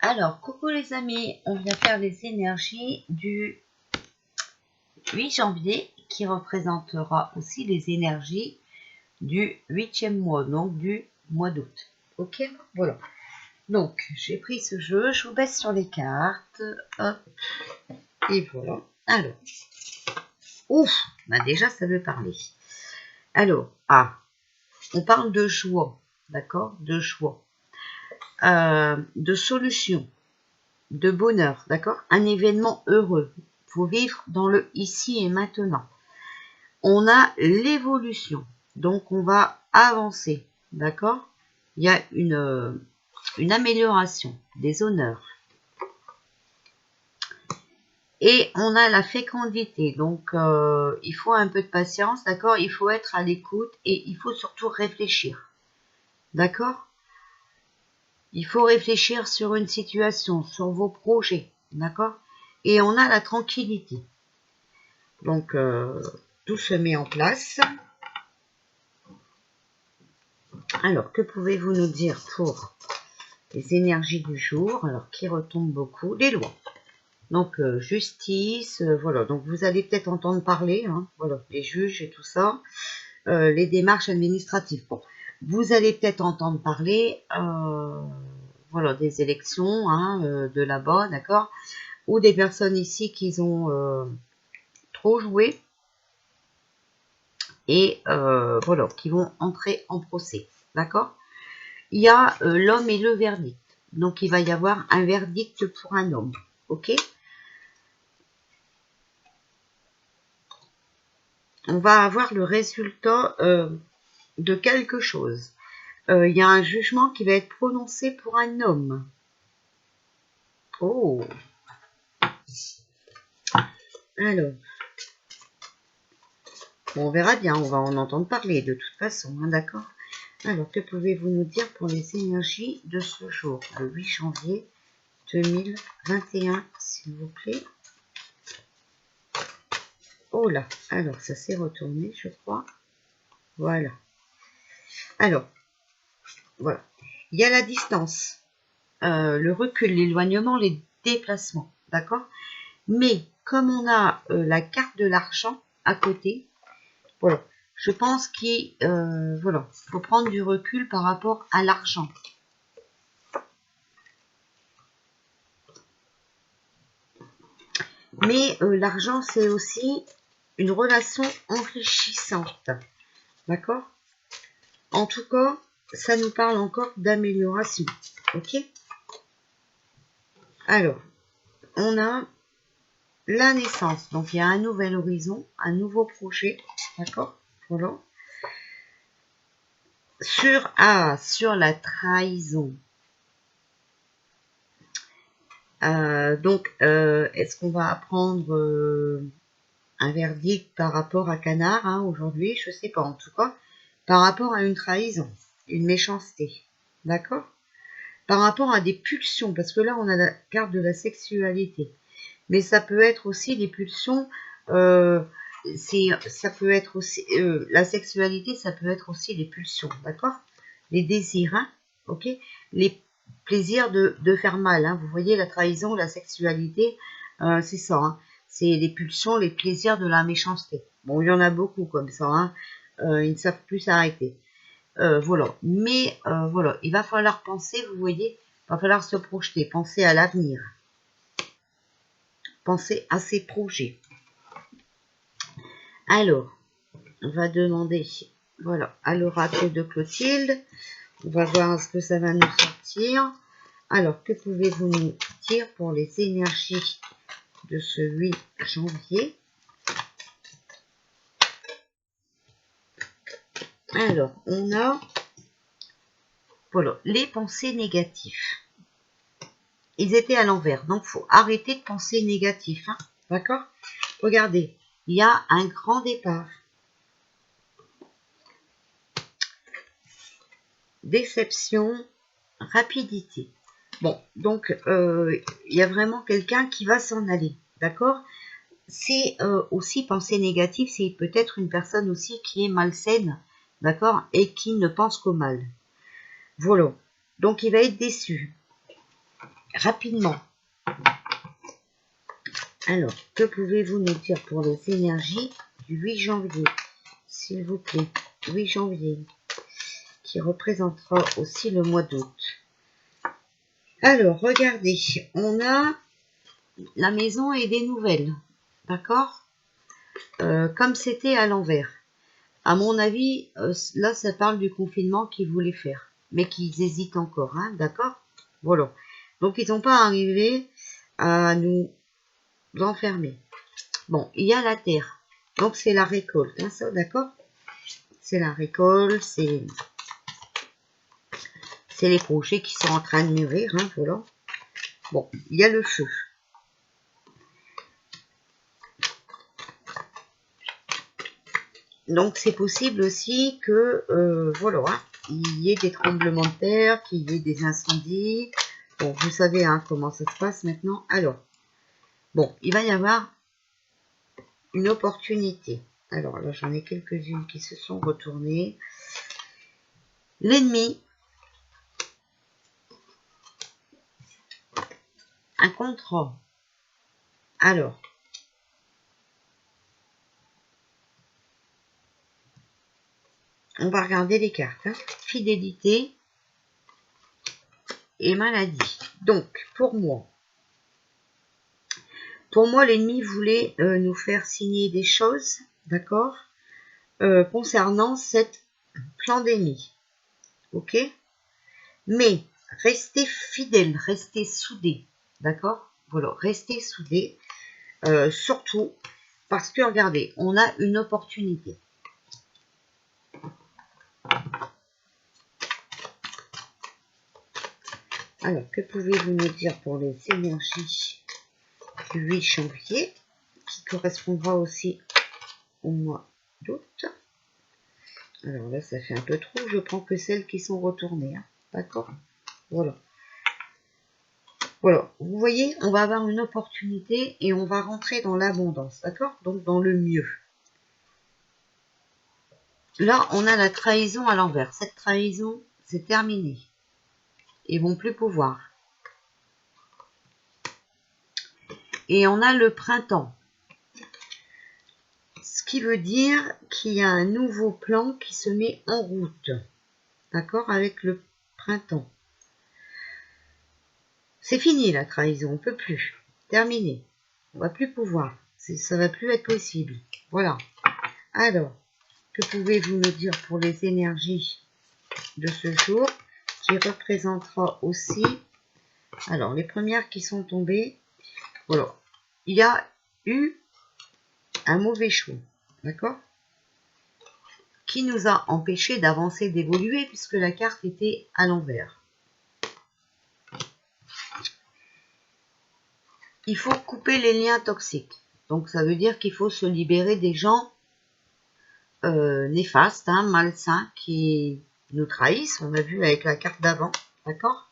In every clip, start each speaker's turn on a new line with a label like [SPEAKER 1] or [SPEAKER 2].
[SPEAKER 1] Alors, coucou les amis, on vient faire les énergies du 8 janvier qui représentera aussi les énergies du 8e mois, donc du mois d'août. Ok, voilà. Donc, j'ai pris ce jeu, je vous baisse sur les cartes. Hop, et voilà. Alors, ouf, bah déjà ça veut parler. Alors, on parle de joie, d'accord, de joie, de solution, de bonheur, d'accord, un événement heureux. Il faut vivre dans le ici et maintenant. On a l'évolution, donc on va avancer, d'accord. Il y a une amélioration, des honneurs. Et on a la fécondité, donc il faut un peu de patience, d'accord. Il faut être à l'écoute et il faut surtout réfléchir, d'accord. Il faut réfléchir sur une situation, sur vos projets, d'accord. Et on a la tranquillité. Donc, tout se met en place. Alors, que pouvez-vous nous dire pour les énergies du jour? Alors, qui retombe beaucoup? Les lois. Donc, justice, voilà. Donc, vous allez peut-être entendre parler, hein, voilà, les juges et tout ça, les démarches administratives. Bon, vous allez peut-être entendre parler, voilà, des élections, hein, de là-bas, d'accord, ou des personnes ici qui ont trop joué et voilà, qui vont entrer en procès, d'accord. Il y a l'homme et le verdict, donc il va y avoir un verdict pour un homme, ok. On va avoir le résultat de quelque chose. Il y a un jugement qui va être prononcé pour un homme. Oh. Alors, bon, on verra bien, on va en entendre parler de toute façon, hein, d'accord. Alors, que pouvez-vous nous dire pour les énergies de ce jour, le 8 janvier 2021, s'il vous plaît. Oh là, alors ça s'est retourné, je crois. Voilà. Alors, voilà. Il y a la distance, le recul, l'éloignement, les déplacements, d'accord. Mais comme on a la carte de l'argent à côté, voilà, je pense qu'il voilà, faut prendre du recul par rapport à l'argent. Mais l'argent, c'est aussi une relation enrichissante, d'accord. En tout cas, ça nous parle encore d'amélioration, ok. Alors, on a la naissance, donc il y a un nouvel horizon, un nouveau projet, d'accord, voilà. Sur la trahison. Donc, est-ce qu'on va apprendre un verdict par rapport à Canard, hein, aujourd'hui? Je sais pas, en tout cas, par rapport à une trahison, une méchanceté, d'accord. Par rapport à des pulsions, parce que là, on a la carte de la sexualité. Mais ça peut être aussi des pulsions, ça peut être aussi, la sexualité, ça peut être aussi les pulsions, d'accord. Les désirs, hein, ok. Les plaisirs de faire mal, hein. Vous voyez, la trahison, la sexualité, c'est ça, hein. C'est les pulsions, les plaisirs de la méchanceté. Bon, il y en a beaucoup comme ça, hein. Ils ne savent plus s'arrêter. Voilà. Mais voilà, il va falloir penser, vous voyez, il va falloir se projeter, penser à l'avenir. Penser à ses projets. Alors, on va demander, voilà, à l'oracle de Clotilde. On va voir ce que ça va nous sortir. Alors, que pouvez-vous nous dire pour les énergies de ce 8 janvier? Alors, on a, voilà, les pensées négatives. Ils étaient à l'envers, donc il faut arrêter de penser négatif, hein, d'accord? Regardez, il y a un grand départ. Déception, rapidité. Bon, donc, il y a vraiment quelqu'un qui va s'en aller, d'accord? C'est aussi penser négatif, c'est peut-être une personne aussi qui est malsaine, d'accord? Et qui ne pense qu'au mal. Voilà. Donc, il va être déçu. rapidement. Alors, que pouvez-vous nous dire pour les énergies du 8 janvier, s'il vous plaît, 8 janvier, qui représentera aussi le mois d'août. Alors, regardez, on a la maison et des nouvelles, d'accord, comme c'était à l'envers. À mon avis, là, ça parle du confinement qu'ils voulaient faire, mais qu'ils hésitent encore, hein, d'accord. Voilà. Donc, ils n'ont pas arrivé à nous enfermer. Bon, il y a la terre. Donc, c'est la récolte, hein, ça, d'accord. C'est la récolte, c'est les projets qui sont en train de mûrir, hein, voilà. Bon, il y a le feu. Donc, c'est possible aussi que, voilà, hein, il y ait des tremblements de terre, qu'il y ait des incendies. Bon, vous savez hein, comment ça se passe maintenant. Alors, bon, il va y avoir une opportunité. Alors là, j'en ai quelques-unes qui se sont retournées. L'ennemi. Un contrat. Alors, on va regarder les cartes. Hein. Fidélité et maladie. Donc, pour moi, l'ennemi voulait nous faire signer des choses, d'accord, concernant cette pandémie. Ok? Mais, restez fidèles, restez soudés, d'accord? Voilà, restez soudés, surtout parce que, regardez, on a une opportunité. Alors, que pouvez-vous nous dire pour les énergies du 8 janvier, qui correspondra aussi au mois d'août? Alors là, ça fait un peu trop. Je prends que celles qui sont retournées. Hein. D'accord? Voilà. Voilà. Vous voyez, on va avoir une opportunité et on va rentrer dans l'abondance. D'accord? Donc, dans le mieux. Là, on a la trahison à l'envers. Cette trahison, c'est terminé. Ils vont plus pouvoir. Et on a le printemps. Ce qui veut dire qu'il y a un nouveau plan qui se met en route. D'accord? Avec le printemps. C'est fini la trahison, on ne peut plus. Terminé. On va plus pouvoir. Ça va plus être possible. Voilà. Alors, que pouvez-vous me dire pour les énergies de ce jour qui représentera aussi... Alors, les premières qui sont tombées... Voilà. Il y a eu un mauvais choix. D'accord? Qui nous a empêché d'avancer, d'évoluer puisque la carte était à l'envers. Il faut couper les liens toxiques. Donc, ça veut dire qu'il faut se libérer des gens néfastes, hein, malsains, qui nous trahissent. On a vu avec la carte d'avant. D'accord?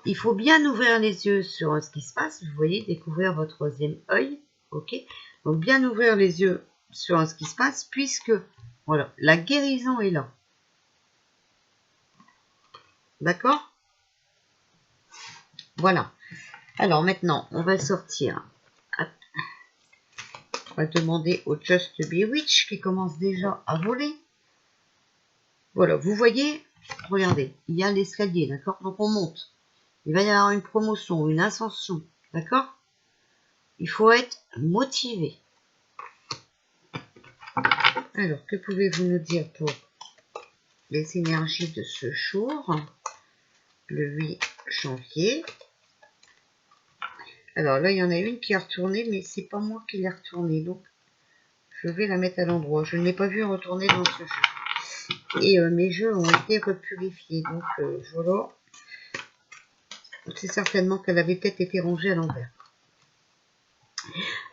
[SPEAKER 1] Il faut bien ouvrir les yeux sur ce qui se passe. Vous voyez, découvrir votre troisième œil. Ok? Donc, bien ouvrir les yeux sur ce qui se passe, puisque, voilà, la guérison est là. D'accord? Voilà. Alors, maintenant, on va sortir. On va demander au Just Bewitch qui commence déjà à voler. Voilà, vous voyez, regardez, il y a l'escalier, d'accord? Donc, on monte. Il va y avoir une promotion, une ascension, d'accord? Il faut être motivé. Alors, que pouvez-vous nous dire pour les énergies de ce jour, le 8 janvier? Alors là, il y en a une qui est retournée, mais c'est pas moi qui l'ai retournée, donc je vais la mettre à l'endroit. Je ne l'ai pas vue retourner dans ce jeu. Et mes jeux ont été repurifiés, donc voilà. C'est certainement qu'elle avait peut-être été rangée à l'envers.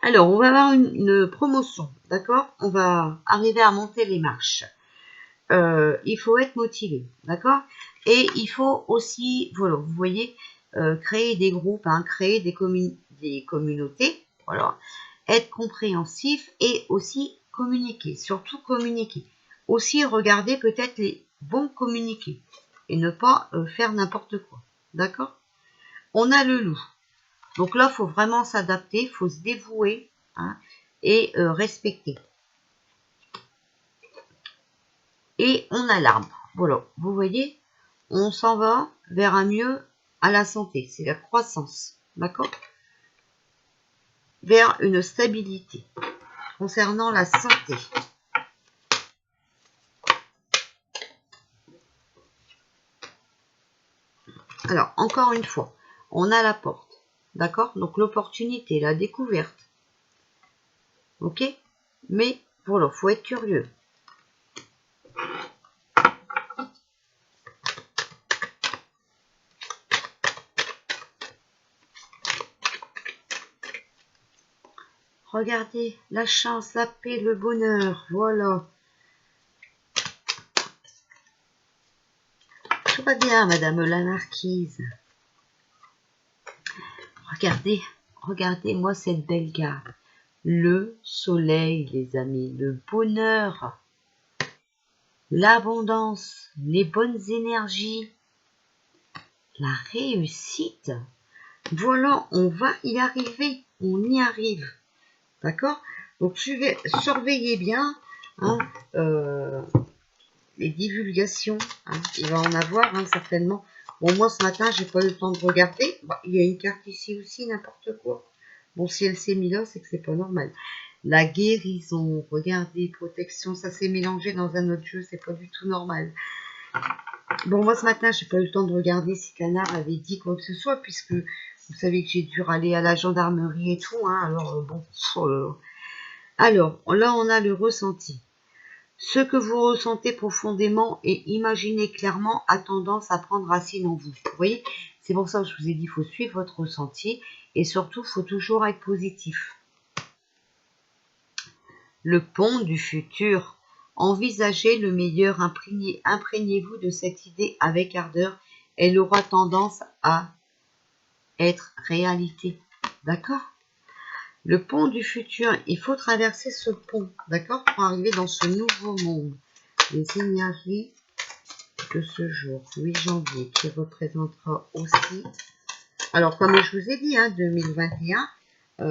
[SPEAKER 1] Alors, on va avoir une promotion, d'accord? On va arriver à monter les marches. Il faut être motivé, d'accord? Et il faut aussi, voilà, vous voyez, créer des groupes, hein, créer des communautés, voilà, être compréhensif et aussi communiquer, surtout communiquer. Aussi regarder peut-être les bons communiqués et ne pas faire n'importe quoi, d'accord? on a le loup. Donc là, il faut vraiment s'adapter, il faut se dévouer, hein, et respecter. Et on a l'arbre. Voilà, vous voyez, on s'en va vers un mieux à la santé. C'est la croissance, d'accord? Vers une stabilité concernant la santé. Alors, encore une fois, on a la porte, d'accord? Donc, l'opportunité, la découverte, ok? Mais, voilà, faut être curieux. Regardez, la chance, la paix, le bonheur, voilà. Tout va bien, madame la marquise. Regardez, regardez-moi cette belle garde. Le soleil, les amis, le bonheur, l'abondance, les bonnes énergies, la réussite. Voilà, on va y arriver, on y arrive. D'accord? Donc, surveillez bien, hein, les divulgations. Hein, il va en avoir, hein, certainement. Bon, moi, ce matin, j'ai pas eu le temps de regarder. Bah, il y a une carte ici aussi, n'importe quoi. Bon, si elle s'est mise là, c'est que c'est pas normal. La guérison, regardez, protection, ça s'est mélangé dans un autre jeu, c'est pas du tout normal. Bon, moi, ce matin, j'ai pas eu le temps de regarder si Canard avait dit quoi que ce soit, puisque vous savez que j'ai dû râler à la gendarmerie et tout, hein, alors, bon... Alors, là, on a le ressenti. Ce que vous ressentez profondément et imaginez clairement a tendance à prendre racine en vous. Vous voyez, c'est pour ça que je vous ai dit, il faut suivre votre ressenti et surtout, il faut toujours être positif. Le pont du futur. Envisagez le meilleur, imprégnez-vous de cette idée avec ardeur. Elle aura tendance à être réalité. D'accord ? Le pont du futur, il faut traverser ce pont, d'accord, pour arriver dans ce nouveau monde. Les énergies de ce jour, 8 janvier, qui représentera aussi... Alors, comme je vous ai dit, hein, 2021,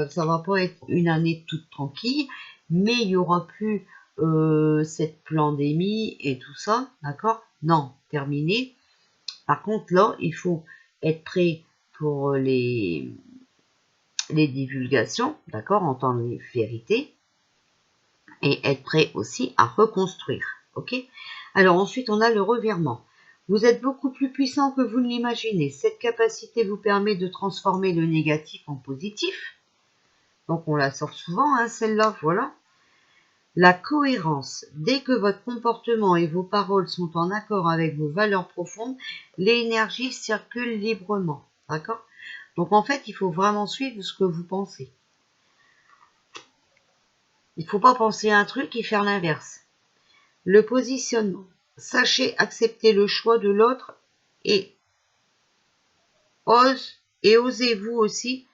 [SPEAKER 1] ça va pas être une année toute tranquille, mais il y aura plus cette pandémie et tout ça, d'accord? Non, terminé. Par contre, là, il faut être prêt pour les divulgations, d'accord, entendre les vérités, et être prêt aussi à reconstruire, ok? Alors ensuite, on a le revirement. Vous êtes beaucoup plus puissant que vous ne l'imaginez. Cette capacité vous permet de transformer le négatif en positif. Donc on la sort souvent, hein, celle-là, voilà. La cohérence. Dès que votre comportement et vos paroles sont en accord avec vos valeurs profondes, l'énergie circule librement, d'accord? Donc en fait, il faut vraiment suivre ce que vous pensez. Il ne faut pas penser à un truc et faire l'inverse. Le positionnement. Sachez accepter le choix de l'autre et osez-vous aussi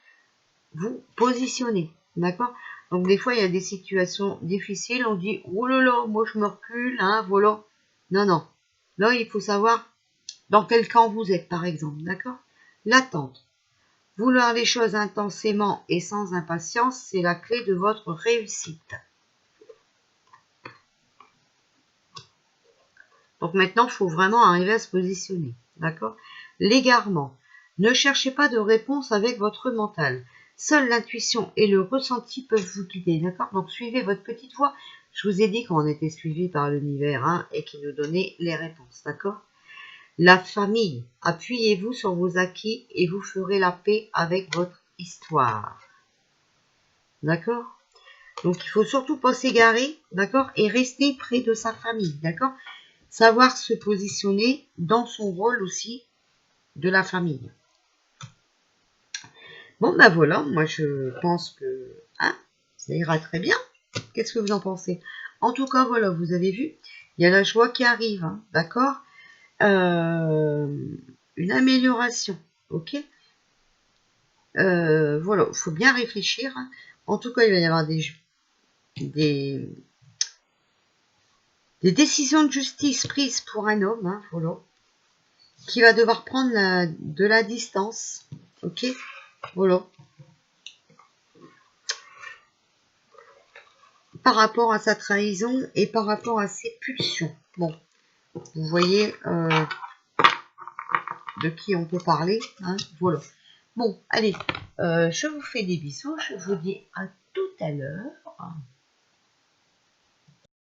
[SPEAKER 1] vous positionner. D'accord? Donc des fois, il y a des situations difficiles. On dit, oh là là, moi je me recule, hein, voilà. Non, non. Là, il faut savoir dans quel camp vous êtes, par exemple. D'accord? L'attente. Vouloir les choses intensément et sans impatience, c'est la clé de votre réussite. Donc maintenant, il faut vraiment arriver à se positionner. D'accord? L'égarement. Ne cherchez pas de réponse avec votre mental. Seule l'intuition et le ressenti peuvent vous guider. D'accord? Donc suivez votre petite voix. Je vous ai dit qu'on était suivi par l'univers, hein, et qui nous donnait les réponses. D'accord? La famille. Appuyez-vous sur vos acquis et vous ferez la paix avec votre histoire. D'accord? Donc il faut surtout pas s'égarer, d'accord? Et rester près de sa famille, d'accord? Savoir se positionner dans son rôle aussi de la famille. Bon, ben voilà, moi je pense que hein, ça ira très bien. Qu'est-ce que vous en pensez? En tout cas, voilà, vous avez vu, il y a la joie qui arrive, hein, d'accord? Une amélioration, ok? Voilà, il faut bien réfléchir. Hein. En tout cas, il va y avoir des décisions de justice prises pour un homme, hein, voilà, qui va devoir prendre de la distance Ok, voilà. Par rapport à sa trahison et par rapport à ses pulsions. Bon, vous voyez de qui on peut parler, hein, voilà. Bon, allez, je vous fais des bisous, je vous dis à tout à l'heure.